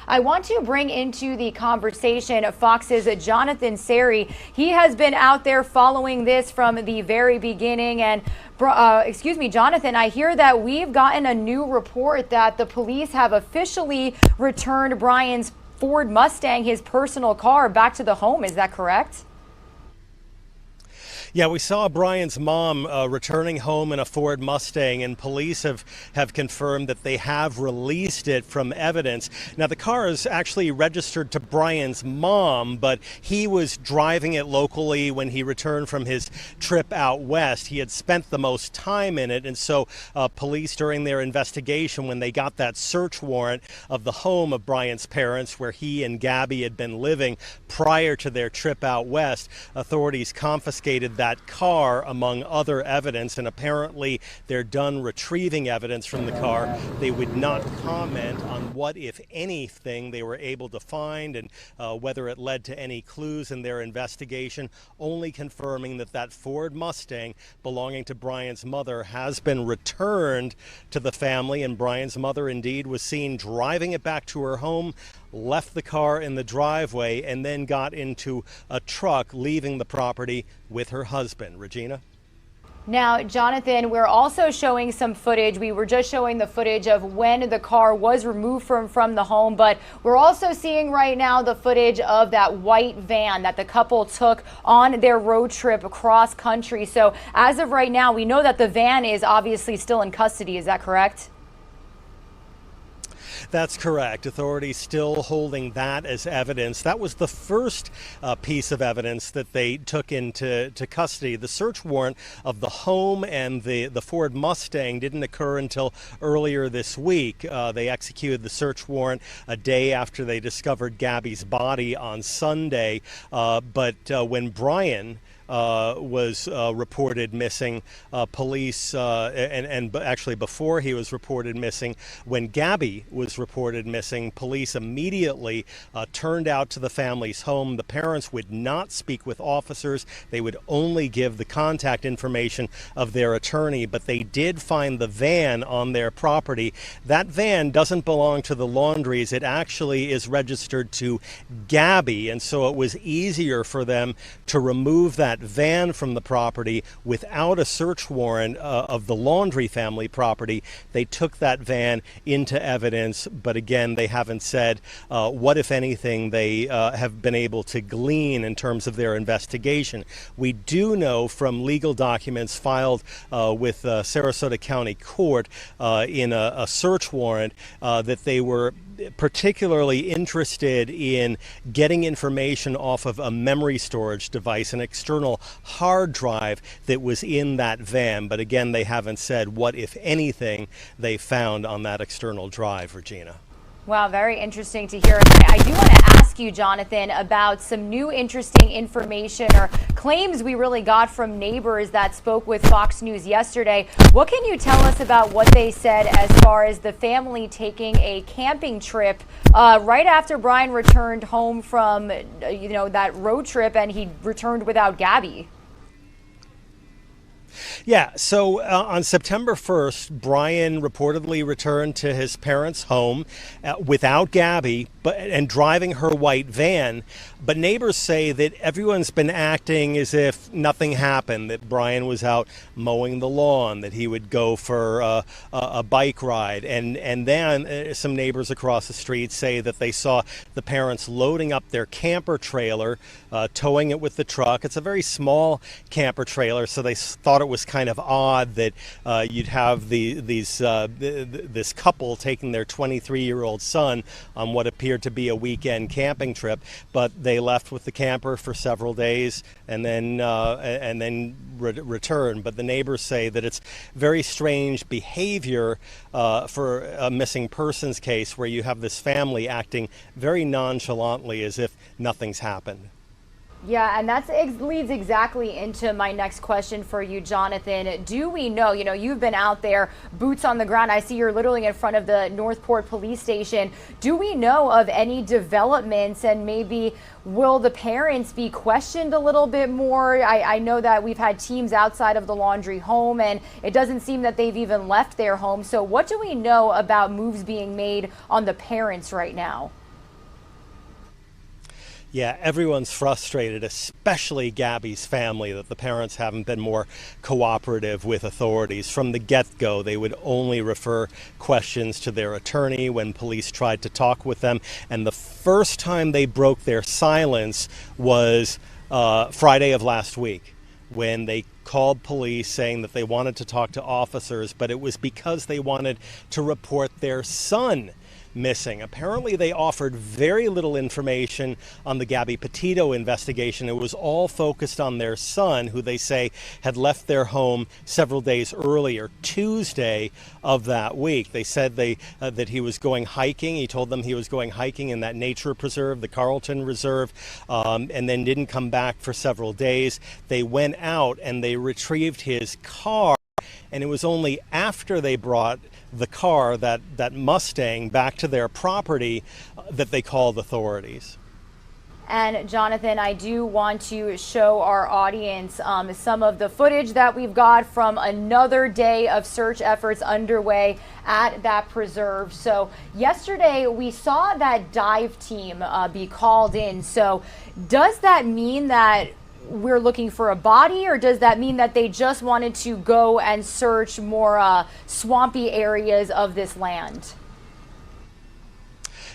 I want to bring into the conversation Fox's Jonathan Seri. He has been out there following this from the very beginning. And excuse me, Jonathan, I hear that we've gotten a new report that the police have officially returned Brian's Ford Mustang, his personal car, back to the home. Is that correct? Yeah, we saw Brian's mom returning home in a Ford Mustang, and police have confirmed that they have released it from evidence. Now, the car is actually registered to Brian's mom, but he was driving it locally when he returned from his trip out west. He had spent the most time in it, and so police, during their investigation, when they got that search warrant of the home of Brian's parents, where he and Gabby had been living prior to their trip out west, authorities confiscated that car among other evidence, and apparently they're done retrieving evidence from the car. They would not comment on what, if anything, they were able to find and whether it led to any clues in their investigation, only confirming that that Ford Mustang belonging to Brian's mother has been returned to the family, and Brian's mother indeed was seen driving it back to her home, left the car in the driveway, and then got into a truck, leaving the property with her husband. Regina? Now, Jonathan, we're also showing some footage. We were just showing the footage of when the car was removed from the home, but we're also seeing right now the footage of that white van that the couple took on their road trip across country. So as of right now, we know that the van is obviously still in custody. Is that correct? That's correct. Authorities still holding that as evidence. That was the first piece of evidence that they took into custody. The search warrant of the home and the Ford Mustang didn't occur until earlier this week. They executed the search warrant a day after they discovered Gabby's body on Sunday. But when Brian was reported missing, police, and actually before he was reported missing, when Gabby was reported missing, police immediately turned out to the family's home. The parents would not speak with officers. They would only give the contact information of their attorney, but they did find the van on their property. That van doesn't belong to the Laundries. It actually is registered to Gabby, and so it was easier for them to remove that van from the property without a search warrant of the Laundrie family property. They took that van into evidence, but again, they haven't said what, if anything, they have been able to glean in terms of their investigation. We do know from legal documents filed with Sarasota County Court in a search warrant that they were particularly interested in getting information off of a memory storage device, an external hard drive that was in that van. But again, they haven't said what, if anything, they found on that external drive, Regina. Wow, very interesting to hear. I do want to ask you, Jonathan, about some new interesting information or claims we really got from neighbors that spoke with Fox News yesterday. What can you tell us about what they said as far as the family taking a camping trip right after Brian returned home from, that road trip, and he returned without Gabby? Yeah, so on September 1st, Brian reportedly returned to his parents' home without Gabby and driving her white van. But neighbors say that everyone's been acting as if nothing happened, that Brian was out mowing the lawn, that he would go for a bike ride. And then some neighbors across the street say that they saw the parents loading up their camper trailer, towing it with the truck. It's a very small camper trailer, so they thought it was kind of odd that you'd have this couple taking their 23-year-old son on what appeared to be a weekend camping trip, but they left with the camper for several days and then returned. But the neighbors say that it's very strange behavior for a missing persons case where you have this family acting very nonchalantly as if nothing's happened. Yeah, and that leads exactly into my next question for you, Jonathan. Do we know, you've been out there, boots on the ground. I see you're literally in front of the Northport Police Station. Do we know of any developments, and maybe will the parents be questioned a little bit more? I know that we've had teams outside of the Laundrie home, and it doesn't seem that they've even left their home. So what do we know about moves being made on the parents right now? Yeah, everyone's frustrated, especially Gabby's family, that the parents haven't been more cooperative with authorities. From the get-go, they would only refer questions to their attorney when police tried to talk with them. And the first time they broke their silence was Friday of last week, when they called police saying that they wanted to talk to officers, but it was because they wanted to report their son missing. Apparently, they offered very little information on the Gabby Petito investigation. It was all focused on their son, who they say had left their home several days earlier, Tuesday of that week. They said that he was going hiking. He told them he was going hiking in that nature preserve, the Carlton Reserve, and then didn't come back for several days. They went out and they retrieved his car, and it was only after they brought the car, that Mustang, back to their property that they called authorities. And Jonathan, I do want to show our audience some of the footage that we've got from another day of search efforts underway at that preserve. So yesterday we saw that dive team be called in. So does that mean that we're looking for a body, or does that mean that they just wanted to go and search more swampy areas of this land?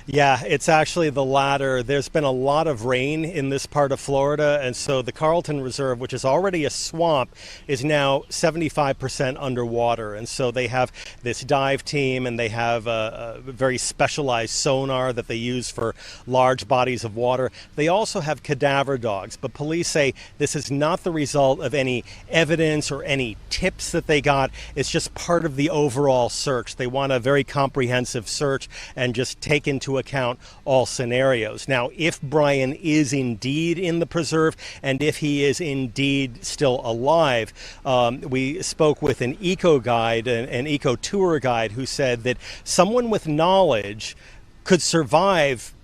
Yeah, it's actually the latter. There's been a lot of rain in this part of Florida, and so the Carlton Reserve, which is already a swamp, is now 75% underwater. And so they have this dive team, and they have a very specialized sonar that they use for large bodies of water. They also have cadaver dogs, but police say this is not the result of any evidence or any tips that they got. It's just part of the overall search. They want a very comprehensive search and just take into account all scenarios. Now, if Brian is indeed in the preserve, and if he is indeed still alive, we spoke with an eco guide, an eco tour guide, who said that someone with knowledge could survive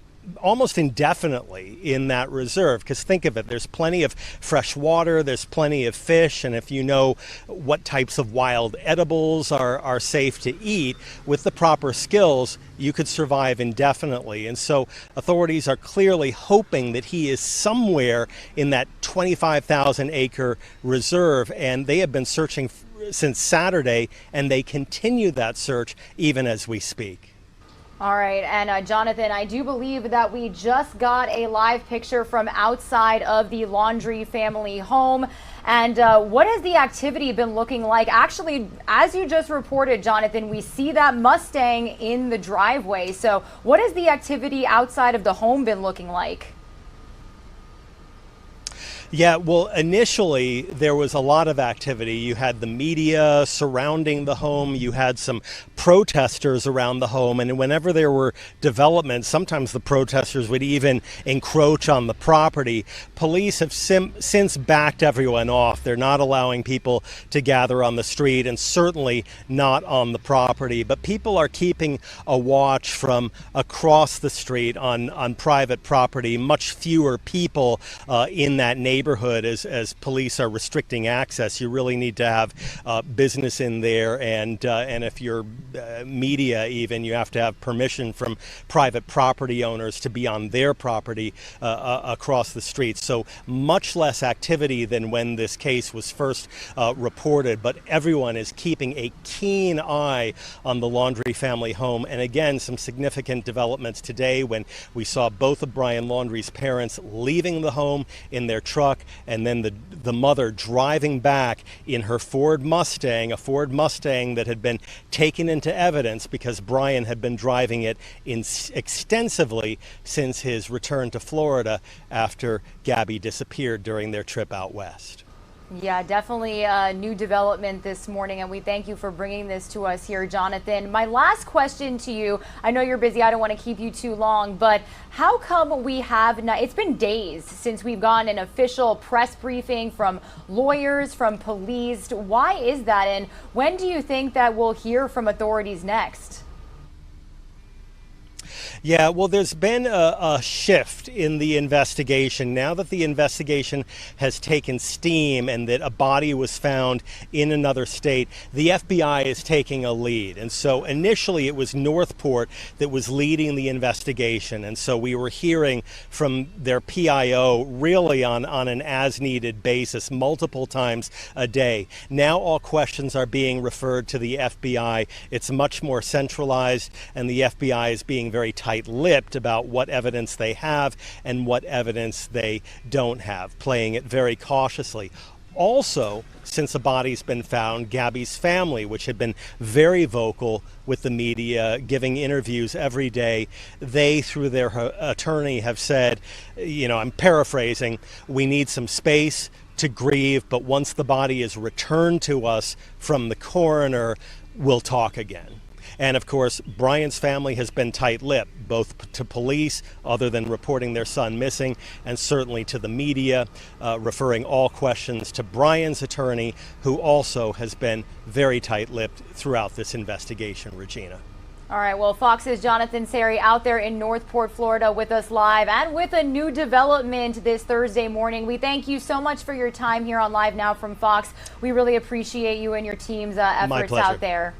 almost indefinitely in that reserve, because think of it, there's plenty of fresh water, there's plenty of fish, and if you know what types of wild edibles are safe to eat, with the proper skills, you could survive indefinitely. And so authorities are clearly hoping that he is somewhere in that 25,000 acre reserve, and they have been searching since Saturday, and they continue that search even as we speak. All right, and Jonathan, I do believe that we just got a live picture from outside of the Laundrie family home. And what has the activity been looking like? Actually, as you just reported, Jonathan, we see that Mustang in the driveway. So what has the activity outside of the home been looking like? Yeah, well, initially there was a lot of activity. You had the media surrounding the home. You had some protesters around the home. And whenever there were developments, sometimes the protesters would even encroach on the property. Police have since backed everyone off. They're not allowing people to gather on the street, and certainly not on the property. But people are keeping a watch from across the street on private property. Much fewer people in that neighborhood as police are restricting access. You really need to have business in there, and if you're media even, you have to have permission from private property owners to be on their property across the street. So much less activity than when this case was first reported, but everyone is keeping a keen eye on the Laundrie family home. And again, some significant developments today when we saw both of Brian Laundrie's parents leaving the home in their truck, and then the mother driving back in her Ford Mustang, a Ford Mustang that had been taken into evidence because Brian had been driving it extensively since his return to Florida after Gabby disappeared during their trip out west. Yeah, definitely a new development this morning, and we thank you for bringing this to us here, Jonathan. My last question to you, I know you're busy, I don't want to keep you too long, but how come we have not, it's been days since we've gotten an official press briefing from lawyers, from police. Why is that, and when do you think that we'll hear from authorities next? Yeah, well, there's been a shift in the investigation. Now that the investigation has taken steam and that a body was found in another state, the FBI is taking a lead. And so initially it was Northport that was leading the investigation. And so we were hearing from their PIO really on an as-needed basis multiple times a day. Now all questions are being referred to the FBI. It's much more centralized, and the FBI is being very tight-lipped about what evidence they have and what evidence they don't have, playing it very cautiously. Also, since a body's been found, Gabby's family, which had been very vocal with the media, giving interviews every day, they, through their attorney, have said, I'm paraphrasing, we need some space to grieve, but once the body is returned to us from the coroner, we'll talk again. And of course, Brian's family has been tight-lipped, both to police, other than reporting their son missing, and certainly to the media, referring all questions to Brian's attorney, who also has been very tight-lipped throughout this investigation, Regina. All right, well, Fox's Jonathan Seri out there in Northport, Florida with us live and with a new development this Thursday morning. We thank you so much for your time here on Live Now from Fox. We really appreciate you and your team's efforts out there.